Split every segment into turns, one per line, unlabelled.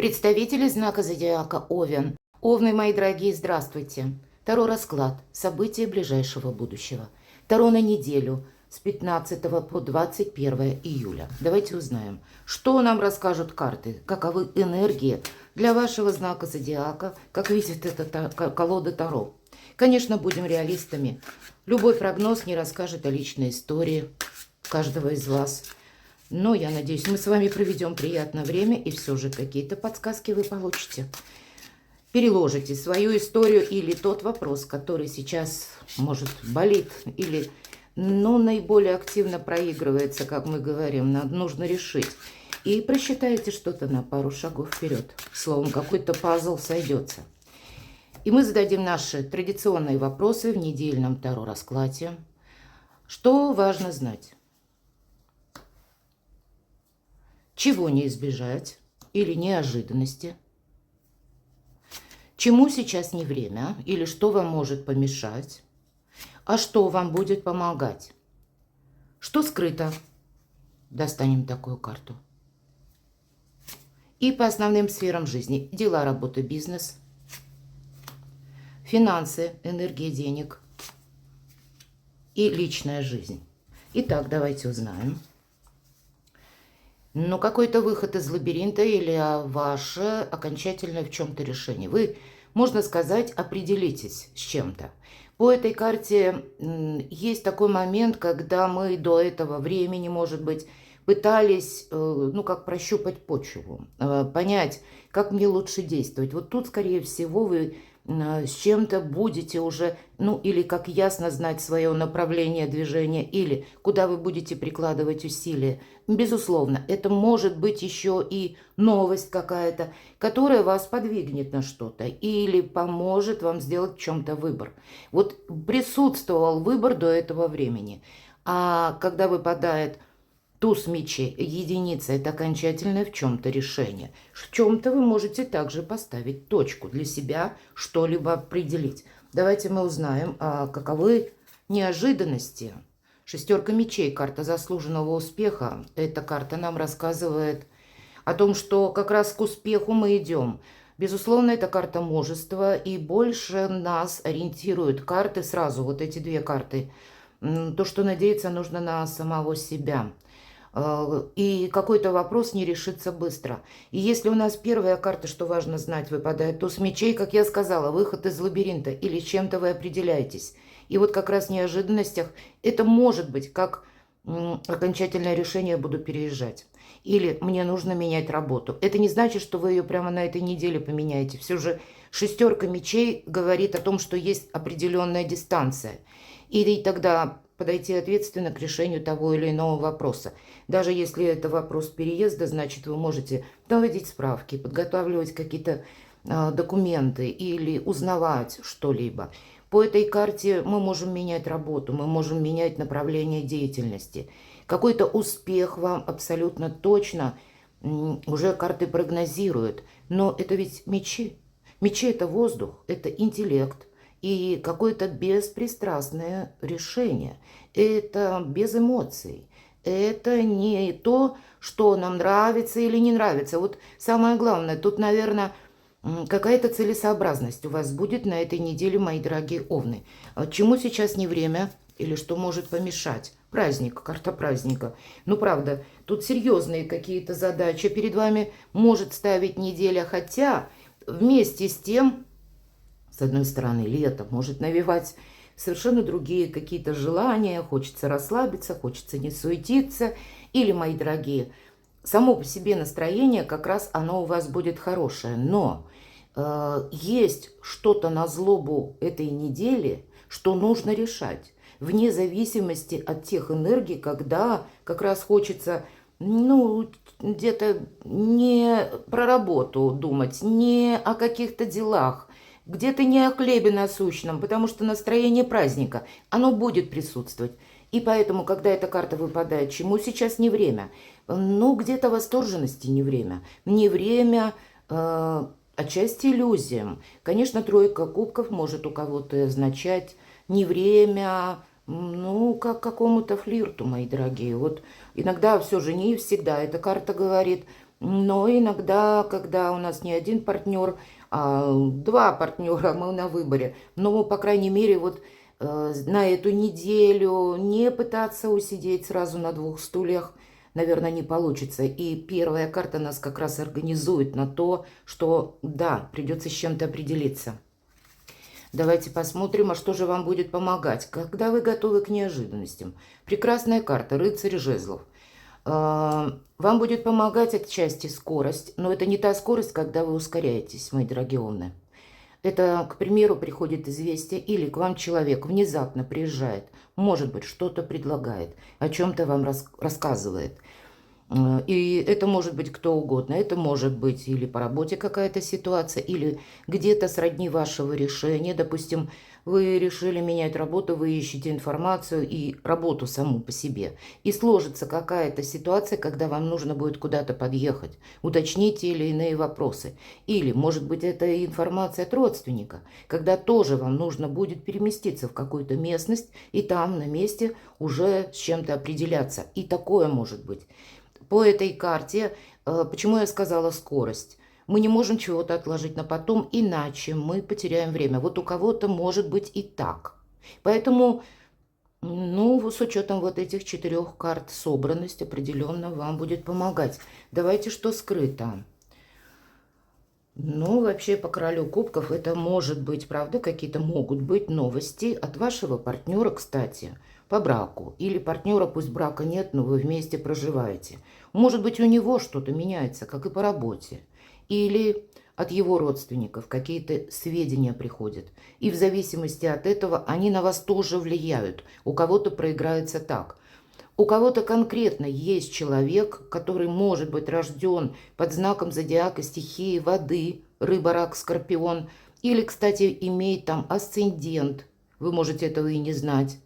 Представители знака зодиака Овен. Овны, мои дорогие, здравствуйте. Таро расклад. События ближайшего будущего. Таро на неделю с 15 по 21 июля. Давайте узнаем, что нам расскажут карты, каковы энергии для вашего знака зодиака, как видит эта колода Таро. Конечно, будем реалистами. Любой прогноз не расскажет о личной истории каждого из вас. Но я надеюсь, мы с вами проведем приятное время, и все же какие-то подсказки вы получите. Переложите свою историю или тот вопрос, который сейчас, может, болит, или наиболее активно проигрывается, как мы говорим, нужно решить. И просчитайте что-то на пару шагов вперед. Словом, какой-то пазл сойдется. И мы зададим наши традиционные вопросы в недельном Таро-раскладе. Что важно знать? Чего не избежать или неожиданности? Чему сейчас не время или что вам может помешать? А что вам будет помогать? Что скрыто? Достанем такую карту. И по основным сферам жизни. Дела, работа, бизнес, финансы, энергия денег и личная жизнь. Итак, давайте узнаем. Какой-то выход из лабиринта или ваше окончательное в чем-то решение. Вы, можно сказать, определитесь с чем-то. По этой карте есть такой момент, когда мы до этого времени, может быть, пытались, как прощупать почву, понять, как мне лучше действовать. Вот тут, скорее всего, вы с чем-то будете уже, или как ясно знать свое направление движения, или куда вы будете прикладывать усилия. Безусловно, это может быть еще и новость какая-то, которая вас подвигнет на что-то или поможет вам сделать в чем-то выбор. Вот присутствовал выбор до этого времени, а когда выпадает туз мечей, единица – это окончательное в чем-то решение. В чем-то вы можете также поставить точку для себя, что-либо определить. Давайте мы узнаем, каковы неожиданности. Шестерка мечей, карта заслуженного успеха. Эта карта нам рассказывает о том, что как раз к успеху мы идем. Безусловно, это карта мужества, и больше нас ориентируют карты сразу, вот эти две карты. То, что надеяться нужно на самого себя. И какой-то вопрос не решится быстро. И если у нас первая карта, что важно знать, выпадает туз мечей, как я сказала, выход из лабиринта или с чем-то вы определяетесь. И вот как раз в неожиданностях это может быть как окончательное решение: буду переезжать. Или мне нужно менять работу. Это не значит, что вы ее прямо на этой неделе поменяете. Все же шестерка мечей говорит о том, что есть определенная дистанция. И тогда подойти ответственно к решению того или иного вопроса. Даже если это вопрос переезда, значит, вы можете наводить справки, подготавливать какие-то документы или узнавать что-либо. По этой карте мы можем менять работу, мы можем менять направление деятельности. Какой-то успех вам абсолютно точно уже карты прогнозируют. Но это ведь мечи. Мечи – это воздух, это интеллект. И какое-то беспристрастное решение. Это без эмоций. Это не то, что нам нравится или не нравится. Вот самое главное, тут, наверное, какая-то целесообразность у вас будет на этой неделе, мои дорогие овны. Чему сейчас не время или что может помешать? Праздник, карта праздника. Правда, тут серьезные какие-то задачи перед вами может ставить неделя, хотя вместе с тем, с одной стороны, лето может навевать совершенно другие какие-то желания, хочется расслабиться, хочется не суетиться. Или, мои дорогие, само по себе настроение как раз оно у вас будет хорошее. Но есть что-то на злобу этой недели, что нужно решать. Вне зависимости от тех энергий, когда как раз хочется где-то не про работу думать, не о каких-то делах, где-то не о хлебе насущном, потому что настроение праздника, оно будет присутствовать. И поэтому, когда эта карта выпадает, чему сейчас не время? Где-то восторженности не время. Не время отчасти иллюзиям. Конечно, тройка кубков может у кого-то означать не время, как какому-то флирту, мои дорогие. Вот иногда все же не всегда эта карта говорит Но иногда, когда у нас не один партнер, а два партнера, мы на выборе. Но, по крайней мере, вот на эту неделю не пытаться усидеть сразу на двух стульях, наверное, не получится. И первая карта нас как раз организует на то, что да, придется с чем-то определиться. Давайте посмотрим, а что же вам будет помогать, когда вы готовы к неожиданностям. Прекрасная карта, рыцарь жезлов. Вам будет помогать отчасти скорость, но это не та скорость, когда вы ускоряетесь, мои дорогие умные. Это, к примеру, приходит известие, или к вам человек внезапно приезжает, может быть, что-то предлагает, о чем-то вам рассказывает. И это может быть кто угодно. Это может быть или по работе какая-то ситуация, или где-то сродни вашего решения. Допустим, вы решили менять работу, вы ищете информацию и работу саму по себе. И сложится какая-то ситуация, когда вам нужно будет куда-то подъехать, уточнить те или иные вопросы. Или, может быть, это информация от родственника, когда тоже вам нужно будет переместиться в какую-то местность и там на месте уже с чем-то определяться. И такое может быть. По этой карте, почему я сказала скорость? Мы не можем чего-то отложить на потом, иначе мы потеряем время. Вот у кого-то может быть и так. Поэтому, ну, с учетом вот этих 4 карт, собранность определенно вам будет помогать. Давайте, что скрыто. Ну, вообще, по королю кубков это может быть, правда, какие-то могут быть новости от вашего партнера, кстати, по браку. Или партнера, пусть брака нет, но вы вместе проживаете. Может быть, у него что-то меняется, как и по работе. Или от его родственников какие-то сведения приходят. И в зависимости от этого они на вас тоже влияют. У кого-то проиграется так. У кого-то конкретно есть человек, который может быть рожден под знаком зодиака стихии воды, рыба, рак, скорпион. Или, кстати, имеет там асцендент. Вы можете этого и не знать.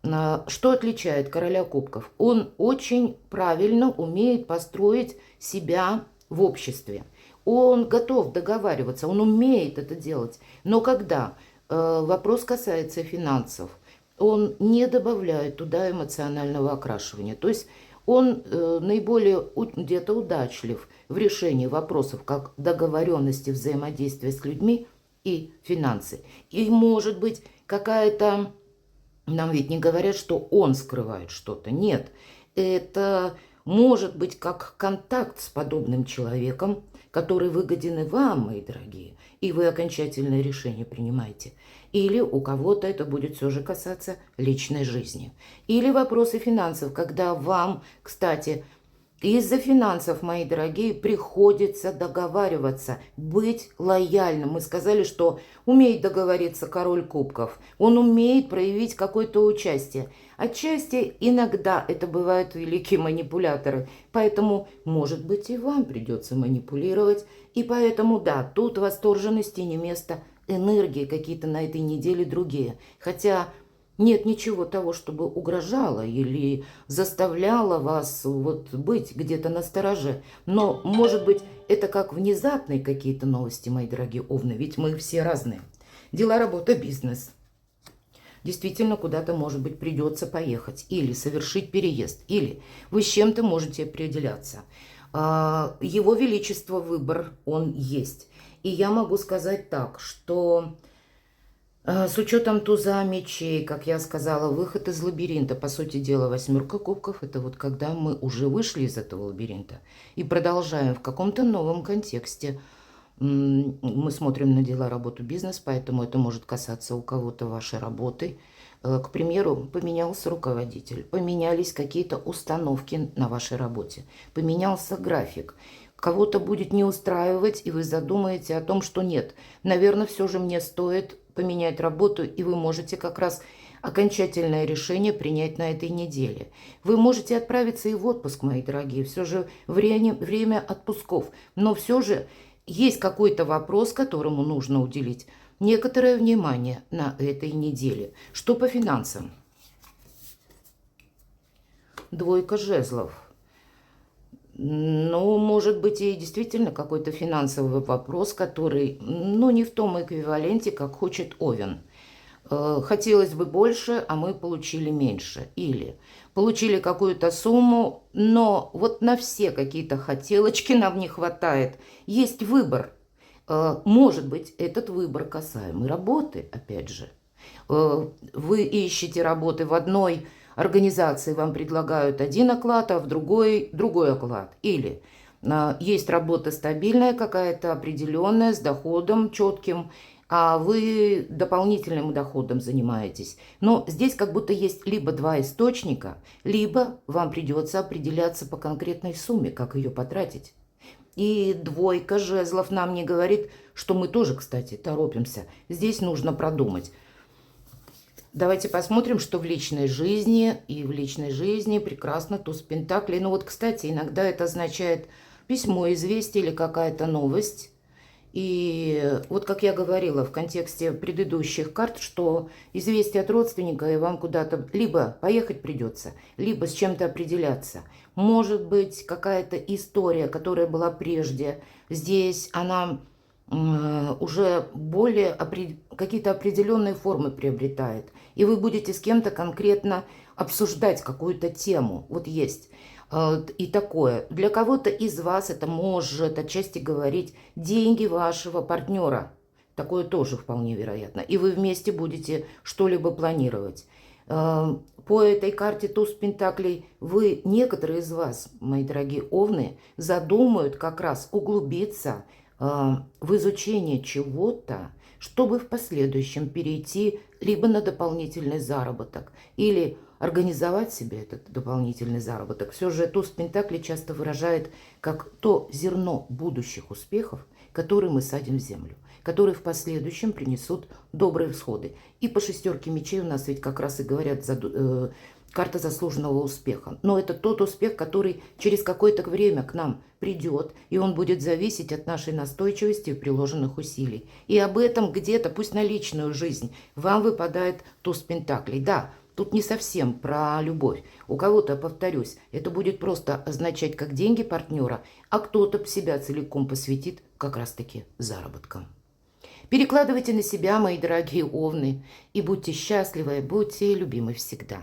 Что отличает короля кубков? Он очень правильно умеет построить себя в обществе. Он готов договариваться, он умеет это делать. Но когда вопрос касается финансов, он не добавляет туда эмоционального окрашивания. То есть он наиболее где-то удачлив в решении вопросов, как договоренности, взаимодействия с людьми и финансы. И может быть какая-то... Нам ведь не говорят, что он скрывает что-то. Нет, это может быть как контакт с подобным человеком, который выгоден и вам, мои дорогие, и вы окончательное решение принимаете. Или у кого-то это будет все же касаться личной жизни. Или вопросы финансов, когда вам, кстати, из-за финансов, мои дорогие, приходится договариваться, быть лояльным. Мы сказали, что умеет договориться король кубков. Он умеет проявить какое-то участие. Отчасти иногда это бывают великие манипуляторы. Поэтому, может быть, и вам придется манипулировать. И поэтому, да, тут восторженности не место, энергии какие-то на этой неделе другие. Хотя... Нет ничего того, чтобы угрожало или заставляло вас вот быть где-то настороже. Но, может быть, это как внезапные какие-то новости, мои дорогие овны, ведь мы все разные. Дела, работа, бизнес. Действительно, куда-то, может быть, придется поехать или совершить переезд, или вы с чем-то можете определяться. Его Величество выбор, он есть. И я могу сказать так, что... С учетом туза мечей, как я сказала, выход из лабиринта, по сути дела, 8 кубков, это вот когда мы уже вышли из этого лабиринта и продолжаем в каком-то новом контексте. Мы смотрим на дела, работу, бизнес, поэтому это может касаться у кого-то вашей работы. К примеру, поменялся руководитель, поменялись какие-то установки на вашей работе, поменялся график. Кого-то будет не устраивать, и вы задумаете о том, что нет, наверное, все же мне стоит поменять работу, и вы можете как раз окончательное решение принять на этой неделе. Вы можете отправиться и в отпуск, мои дорогие, все же время отпусков, но все же есть какой-то вопрос, которому нужно уделить некоторое внимание на этой неделе. Что по финансам? 2 жезлов. Ну, может быть, и действительно какой-то финансовый вопрос, который, ну, не в том эквиваленте, как хочет Овен. Хотелось бы больше, а мы получили меньше. Или получили какую-то сумму, но вот на все какие-то хотелочки нам не хватает. Есть выбор. Может быть, этот выбор касаемый работы, опять же. Вы ищете работы в одной организации, вам предлагают один оклад, а в другой оклад. Или есть работа стабильная какая-то, определенная, с доходом четким, а вы дополнительным доходом занимаетесь. Но здесь как будто есть либо два источника, либо вам придется определяться по конкретной сумме, как ее потратить. И двойка жезлов нам не говорит, что мы тоже, кстати, торопимся. Здесь нужно продумать. Давайте посмотрим, что в личной жизни. И в личной жизни прекрасно туз пентаклей. Ну вот, кстати, иногда это означает письмо, известие или какая-то новость. И вот как я говорила в контексте предыдущих карт, что известие от родственника, и вам куда-то либо поехать придется, либо с чем-то определяться. Может быть, какая-то история, которая была прежде, здесь она уже более какие-то определенные формы приобретает. И вы будете с кем-то конкретно обсуждать какую-то тему. Вот есть. И такое. Для кого-то из вас это может отчасти говорить деньги вашего партнера. Такое тоже вполне вероятно. И вы вместе будете что-либо планировать. По этой карте туз пентаклей некоторые из вас, мои дорогие овны, задумают как раз углубиться в изучение чего-то, чтобы в последующем перейти либо на дополнительный заработок, или организовать себе этот дополнительный заработок. Все же туз пентаклей часто выражает как то зерно будущих успехов, которые мы садим в землю, которые в последующем принесут добрые всходы. И по шестерке мечей у нас ведь как раз и говорят карта заслуженного успеха. Но это тот успех, который через какое-то время к нам придет, и он будет зависеть от нашей настойчивости и приложенных усилий. И об этом где-то, пусть на личную жизнь, вам выпадает туз пентаклей. Да, тут не совсем про любовь. У кого-то, повторюсь, это будет просто означать как деньги партнера, а кто-то себя целиком посвятит как раз-таки заработкам. Перекладывайте на себя, мои дорогие овны, и будьте счастливы, будьте любимы всегда.